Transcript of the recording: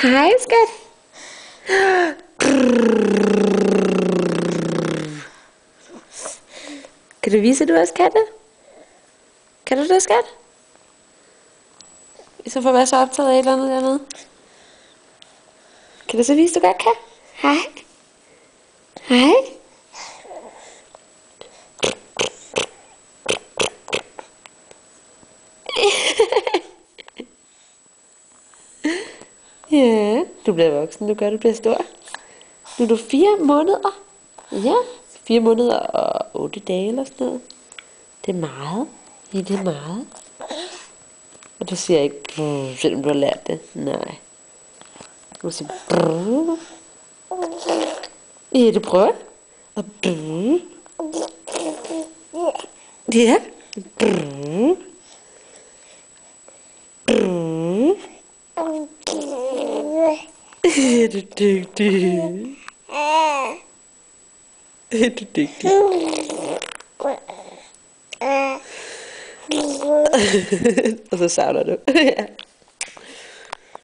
Hej, skat. Kan du vise, at du også kan det? Kan du det, skat? I så får være så optaget af et eller andet dernede. Kan du så vise, at du godt kan? Hej. Hej. Ja, du bliver voksen, du bliver stor. Nu er du 4 måneder. Ja, 4 måneder og 8 dage eller sådan noget. Det er meget. Ja, det er meget. Og du siger ikke, selvom du har lært det. Nej. Du siger, ja, du prøver. Og ja. Er du dygtig? Er du dygtig? Og så savner du. Ja.